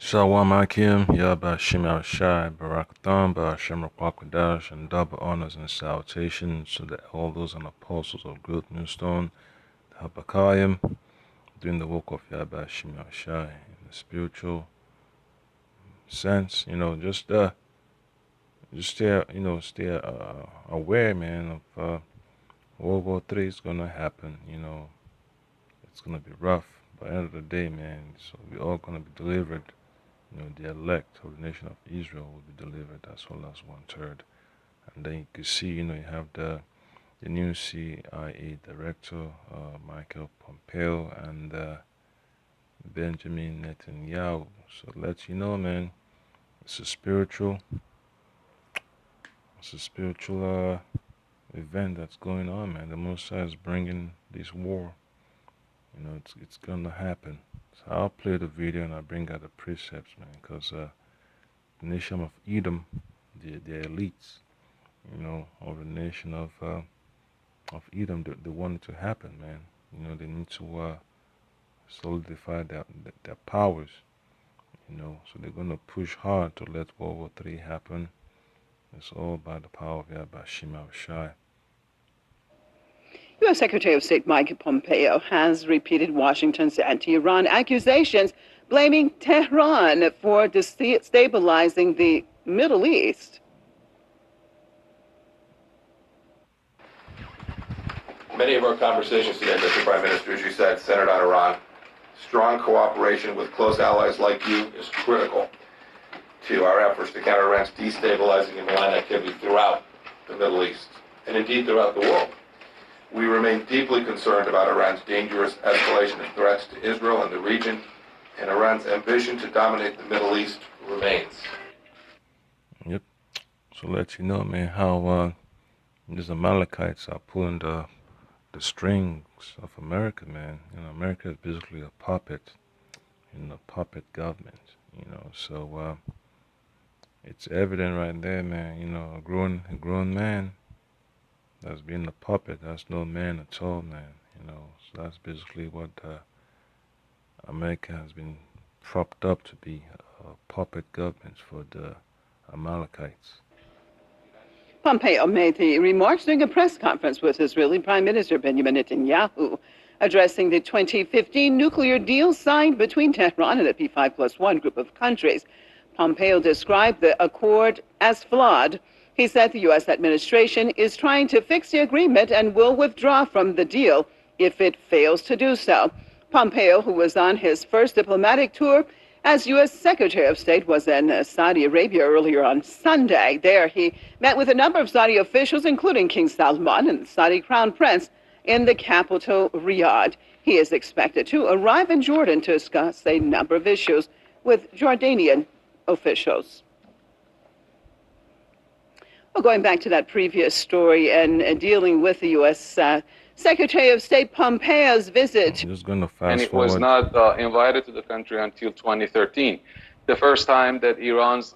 Shalom Akim, Yabba Shimel Shai, Barakatham, Shem Rakwakadash, and double honors and salutations to the elders and apostles of Good New Stone, the Habakkayim, doing the work of Yabba Shimel Shai in the spiritual sense, just stay aware, man, of World War III is gonna happen, it's gonna be rough. By the end of the day, man, so we're all gonna be delivered. The elect of the nation of Israel will be delivered as well as 1/3. And then you can see, you have the new CIA director, Michael Pompeo, and Benjamin Netanyahu. So let you know, man, it's a spiritual, event that's going on, man. The Messiah is bringing this war. It's gonna happen. So I'll play the video and I'll bring out the precepts, man, because the nation of Edom, the elites, of the nation of Edom, they want it to happen, man. They need to solidify their powers, so they're going to push hard to let World War III happen. It's all about the power of Yahweh Shema Shai. U.S. Secretary of State Mike Pompeo has repeated Washington's anti-Iran accusations, blaming Tehran for destabilizing the Middle East. Many of our conversations today, Mr. Prime Minister, as you said, centered on Iran. Strong cooperation with close allies like you is critical to our efforts to counter Iran's destabilizing and malign activity throughout the Middle East, and indeed throughout the world. We remain deeply concerned about Iran's dangerous escalation of threats to Israel and the region, and Iran's ambition to dominate the Middle East remains. Yep. So let you know, man, how these Amalekites are pulling the strings of America, man. America is basically a puppet in a puppet government, so it's evident right there, man. A grown man that's being a puppet. That's no man at all, man. So that's basically what America has been propped up to be, a puppet government for the Amalekites. Pompeo made the remarks during a press conference with Israeli Prime Minister Benjamin Netanyahu, addressing the 2015 nuclear deal signed between Tehran and the P5+1 group of countries. Pompeo described the accord as flawed. He said the U.S. administration is trying to fix the agreement and will withdraw from the deal if it fails to do so. Pompeo, who was on his first diplomatic tour as U.S. Secretary of State, was in Saudi Arabia earlier on Sunday. There he met with a number of Saudi officials, including King Salman and the Saudi Crown Prince, in the capital, Riyadh. He is expected to arrive in Jordan to discuss a number of issues with Jordanian officials. Well, going back to that previous story and dealing with the U.S. Secretary of State Pompeo's visit. I'm just going to fast and it forward. was not invited to the country until 2013. The first time that Iran's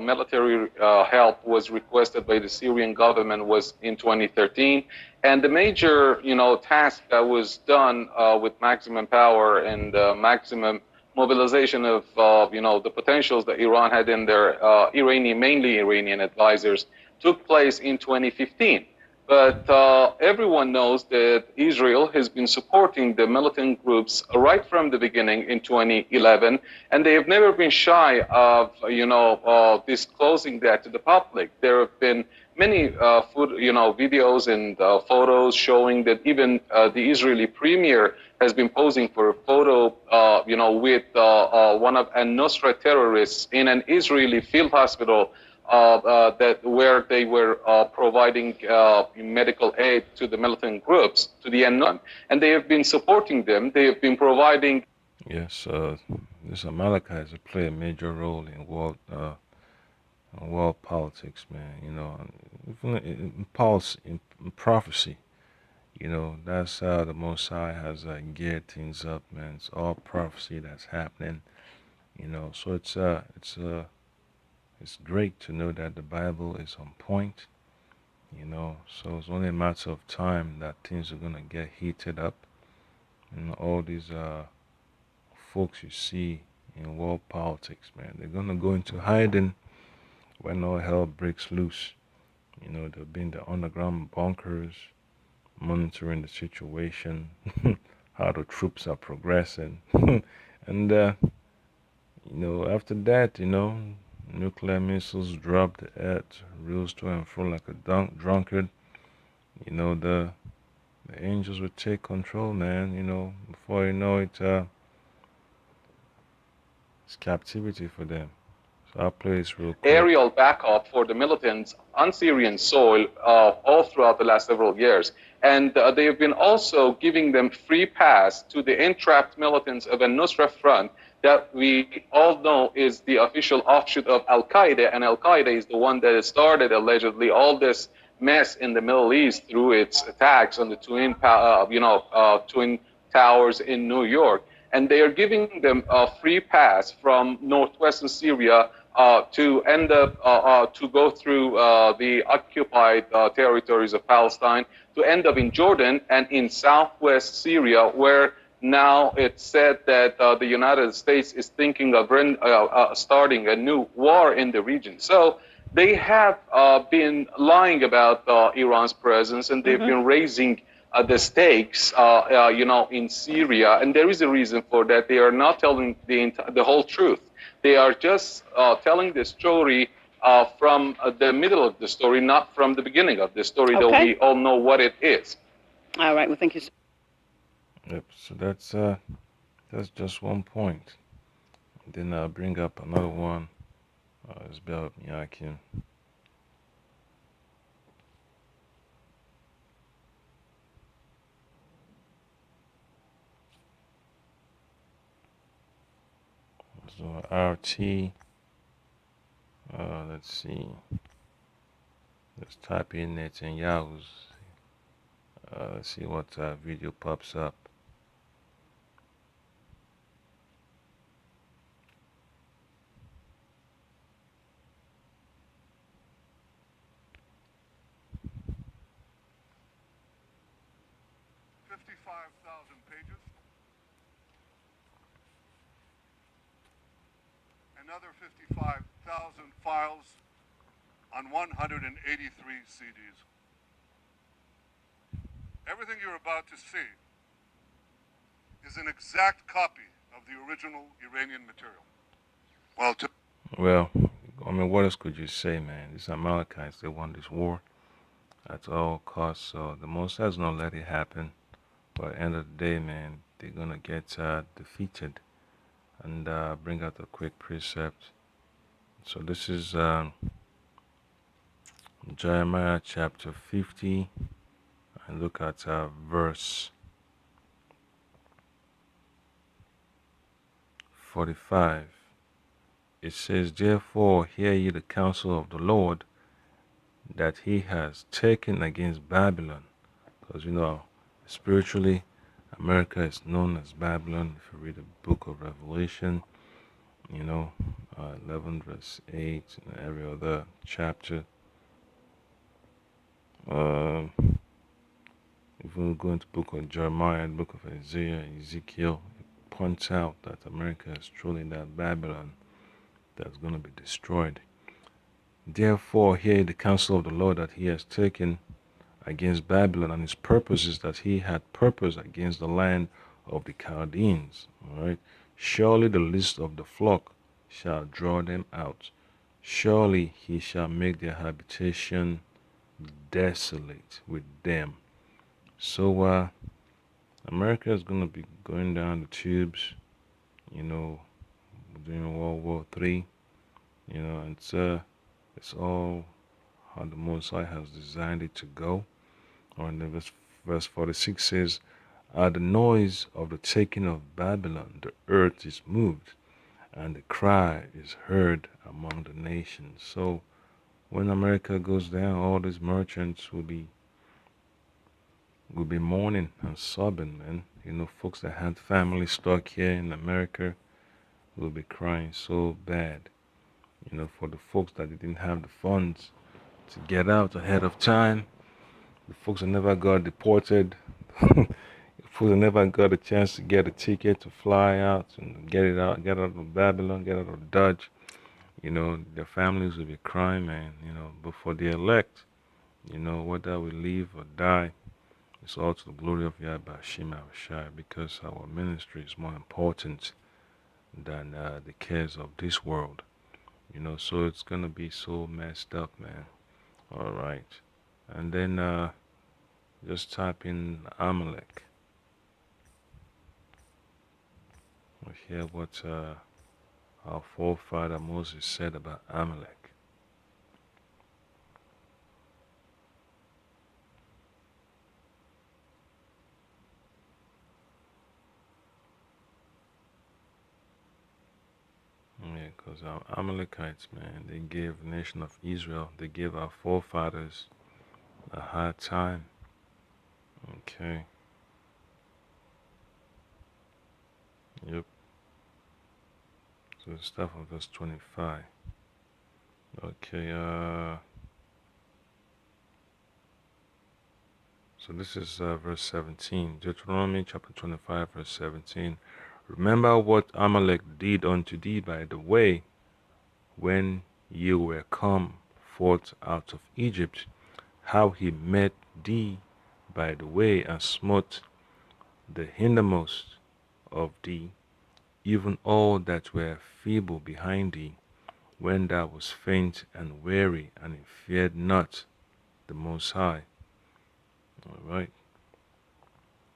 military help was requested by the Syrian government was in 2013. And the major, task that was done with maximum power and maximum mobilization of, the potentials that Iran had in their mainly Iranian advisors took place in 2015. But everyone knows that Israel has been supporting the militant groups right from the beginning in 2011, and they have never been shy of, disclosing that to the public. There have been many videos and photos showing that even the Israeli premier has been posing for a photo, with one of al-Nusra terrorists in an Israeli field hospital where they were providing medical aid to the militant groups, to the unknown, and they have been supporting them. They have been providing. Yes, this Amalekites play a major role in world politics, man. In prophecy, that's how the Most High has geared things up, man. It's all prophecy that's happening, So it's great to know that the Bible is on point, So it's only a matter of time that things are gonna get heated up. All these folks you see, in world politics, man. They're gonna go into hiding when all hell breaks loose. They'll be in the underground bunkers, monitoring the situation, how the troops are progressing, and after that, nuclear missiles dropped at reels to and fro like a drunkard. The angels would take control, man. Before you know it, it's captivity for them. So I'll play this real quick. Aerial backup for the militants on Syrian soil all throughout the last several years. And they have been also giving them free pass to the entrapped militants of a Nusra Front that we all know is the official offshoot of Al Qaeda, and Al Qaeda is the one that started allegedly all this mess in the Middle East through its attacks on the twin towers in New York. And they are giving them a free pass from northwestern Syria to end up to go through the occupied territories of Palestine, to end up in Jordan and in southwest Syria, where now it's said that the United States is thinking of starting a new war in the region. So they have been lying about Iran's presence, and they've been raising the stakes, in Syria, and there is a reason for that. They are not telling the whole truth. They are just telling the story from the middle of the story, not from the beginning of the story, though Okay. we all know what it is. All right. Well, thank you. Yep. So that's just one point. Then I'll bring up another one. It's about Yakin. So RT. Let's see. Let's type in Netanyahu's. Let's see what video pops up. Another 55,000 files on 183 CDs. Everything you're about to see is an exact copy of the original Iranian material. Well, I mean, what else could you say, man? These Amalekites, they want this war at all costs. So the Most High's gonna let it happen. But at the end of the day, man, they're gonna get defeated. And bring out a quick precept. So this is Jeremiah chapter 50, and look at verse 45. It says, "Therefore hear ye the counsel of the Lord that he has taken against Babylon." Because spiritually, America is known as Babylon. If you read the book of Revelation, 11 verse 8, and every other chapter. If we go into the book of Jeremiah, the book of Isaiah, Ezekiel, it points out that America is truly that Babylon that's going to be destroyed. Therefore, hear the counsel of the Lord that he has taken against Babylon, and his purpose is that he had purpose against the land of the Chaldeans. All right. Surely the least of the flock shall draw them out. Surely he shall make their habitation desolate with them. So America is gonna be going down the tubes, you know, during World War III. And it's all how the Most High has designed it to go. Or in the verse 46 says, "At the noise of the taking of Babylon, the earth is moved, and the cry is heard among the nations." So when America goes down, all these merchants will be mourning and sobbing, man. Folks that had family stuck here in America will be crying so bad. For the folks that didn't have the funds to get out ahead of time, the folks that never got deported, fools never got a chance to get a ticket to fly out and get out of Babylon, get out of Dodge. Their families will be crying, man. Before they elect, whether we live or die, it's all to the glory of Yahweh Shema Shai, because our ministry is more important than the cares of this world. So it's gonna be so messed up, man. All right, and then just type in Amalek. We hear what our forefather Moses said about Amalek. Yeah, because our Amalekites, man, they gave the nation of Israel, they gave our forefathers a hard time. Okay. Yep. So let's start from verse 25. Okay, so this is verse 17. Deuteronomy chapter 25, verse 17. Remember what Amalek did unto thee by the way, when you were come forth out of Egypt, how he met thee by the way, and smote the hindermost of thee, even all that were feeble behind thee, when thou wast faint and weary, and feared not the Most High. All right.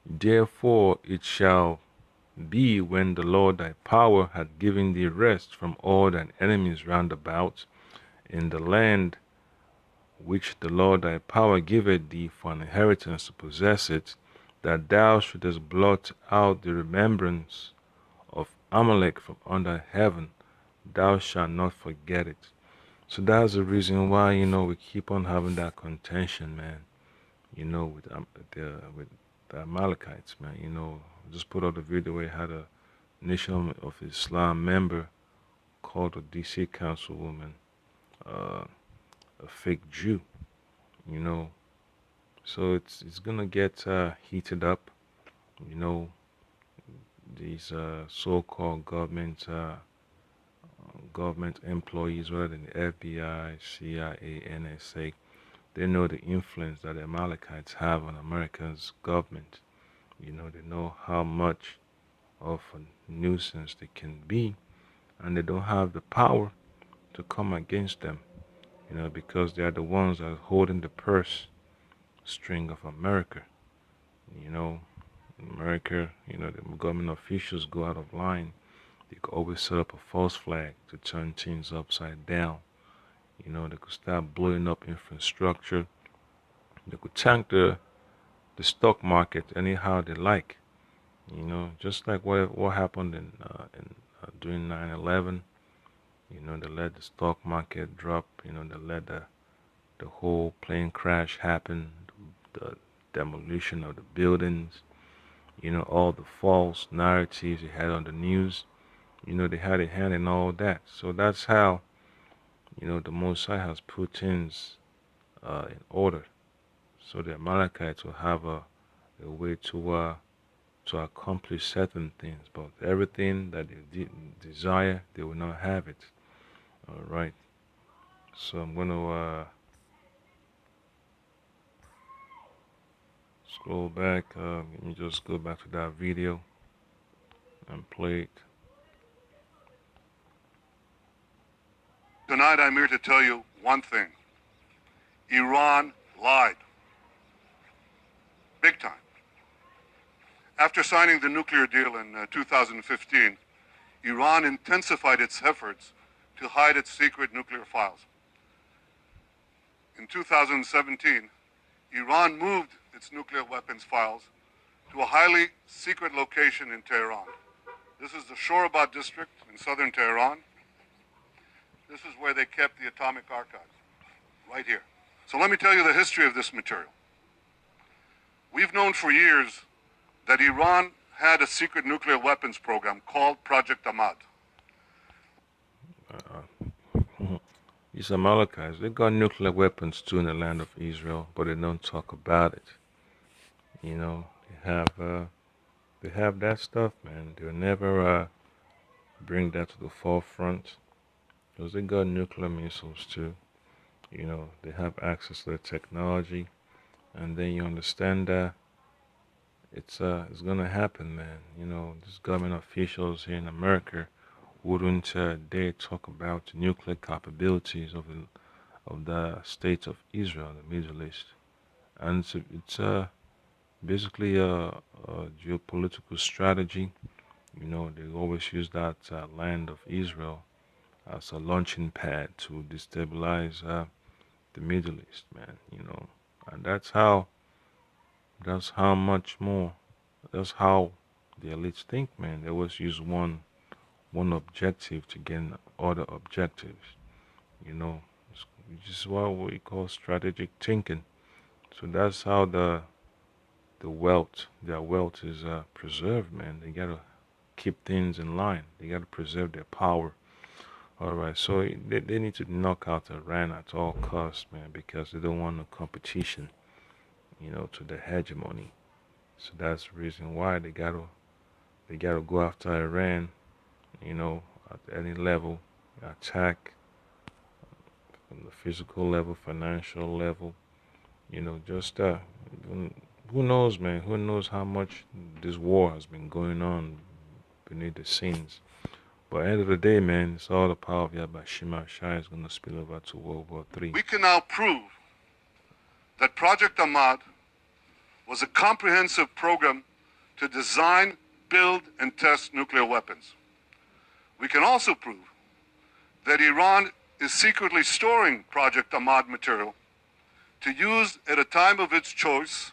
Therefore it shall be, when the Lord thy power hath given thee rest from all thine enemies round about, in the land which the Lord thy power giveth thee for an inheritance to possess it, that thou shouldest blot out the remembrance of Amalek from under heaven, thou shalt not forget it. So that's the reason why, we keep on having that contention, man, with the Amalekites, man. Just put out the video where I had a Nation of Islam member called a DC councilwoman a fake Jew, you know. So it's gonna get heated up, you know. These so-called government employees, whether in the FBI, CIA, NSA, they know the influence that the Amalekites have on America's government. They know how much of a nuisance they can be, and they don't have the power to come against them, because they are the ones that are holding the purse string of America. You know, America, the government officials go out of line. They could always set up a false flag to turn things upside down. They could start blowing up infrastructure. They could tank the stock market anyhow they like. Just like what happened in during 9/11. They let the stock market drop. They let the whole plane crash happen, the demolition of the buildings. All the false narratives they had on the news. They had a hand in all that. So that's how the Mosai has put things in order, so the Amalekites will have a way to accomplish certain things, but everything that they desire, they will not have it. All right. So I'm gonna scroll back. Let me just go back to that video and play it. Tonight, I'm here to tell you one thing. Iran lied. Big time. After signing the nuclear deal in 2015, Iran intensified its efforts to hide its secret nuclear files. In 2017, Iran moved its nuclear weapons files to a highly secret location in Tehran. This is the Shorabad district in southern Tehran. This is where they kept the atomic archives, right here. So let me tell you the history of this material. We've known for years that Iran had a secret nuclear weapons program called Project Ahmad. These Amalekites, they got nuclear weapons too in the land of Israel, but they don't talk about it. They have they have that stuff, man, they'll never bring that to the forefront because they got nuclear missiles too. They have access to the technology, and then you understand that it's gonna happen, man. These government officials here in America wouldn't dare talk about the nuclear capabilities of the state of Israel, the Middle East, and it's basically a geopolitical strategy. They always use that land of Israel as a launching pad to destabilize the Middle East, man. And that's how much more. That's how the elites think, man. They always use one objective to gain other objectives. You know, which is what we call strategic thinking. So that's how their wealth is preserved, man. They gotta keep things in line. They gotta preserve their power. All right, so they need to knock out Iran at all costs, man, because they don't want no competition, to the hegemony. So that's the reason why they gotta go after Iran, at any level, attack from the physical level, financial level, just who knows, man? Who knows how much this war has been going on beneath the scenes? But at the end of the day, man, it's all the power of Yabashima Shai is gonna spill over to World War III. We can now prove that Project Ahmad was a comprehensive program to design, build, and test nuclear weapons. We can also prove that Iran is secretly storing Project Ahmad material to use at a time of its choice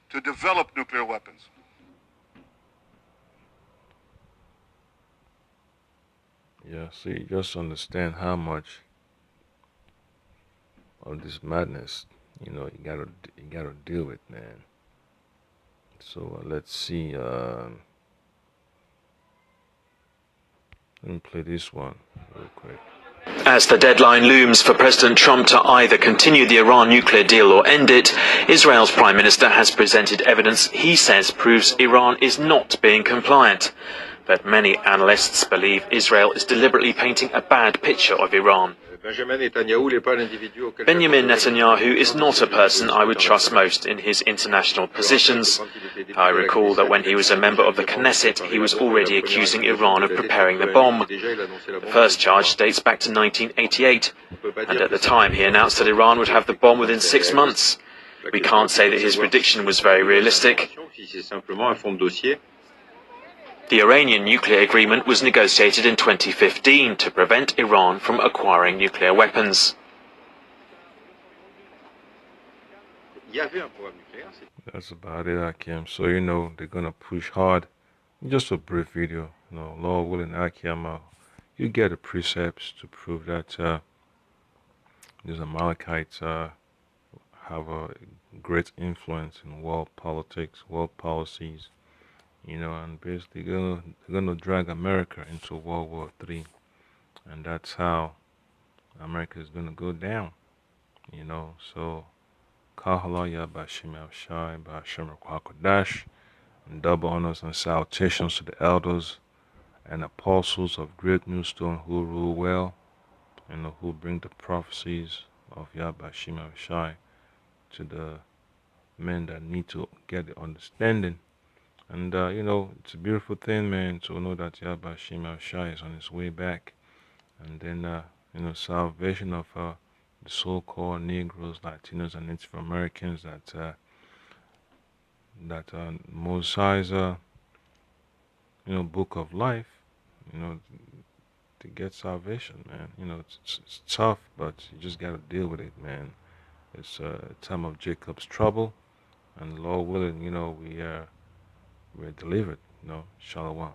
to develop nuclear weapons. Yeah, see, just understand how much of this madness, you gotta deal with, man. So let's see. Let me play this one real quick. As the deadline looms for President Trump to either continue the Iran nuclear deal or end it, Israel's Prime Minister has presented evidence he says proves Iran is not being compliant. But many analysts believe Israel is deliberately painting a bad picture of Iran. Benjamin Netanyahu is not a person I would trust most in his international positions. I recall that when he was a member of the Knesset, he was already accusing Iran of preparing the bomb. The first charge dates back to 1988, and at the time he announced that Iran would have the bomb within 6 months. We can't say that his prediction was very realistic. The Iranian nuclear agreement was negotiated in 2015 to prevent Iran from acquiring nuclear weapons. That's about it, Akim. So they're gonna push hard. Just a brief video. Lord willing, Akim, you get the precepts to prove that these Amalekites have a great influence in world politics, world policies. And basically they're gonna drag America into World War III, and that's how America is gonna go down. So Kahalaya Bashim Al Shai Bashim Kwakodash, and double honors and salutations to the elders and apostles of Great New Stone who rule well, who bring the prophecies of Yabashim Al Shai to the men that need to get the understanding. And it's a beautiful thing, man, to know that Yahba Shema Shai is on his way back. And then salvation of the so-called Negroes, Latinos, and Native Americans that Mosiah's book of life, you know, to get salvation, man. It's tough, but you just gotta deal with it, man. It's a time of Jacob's trouble, and Lord willing, we're delivered. Shalom.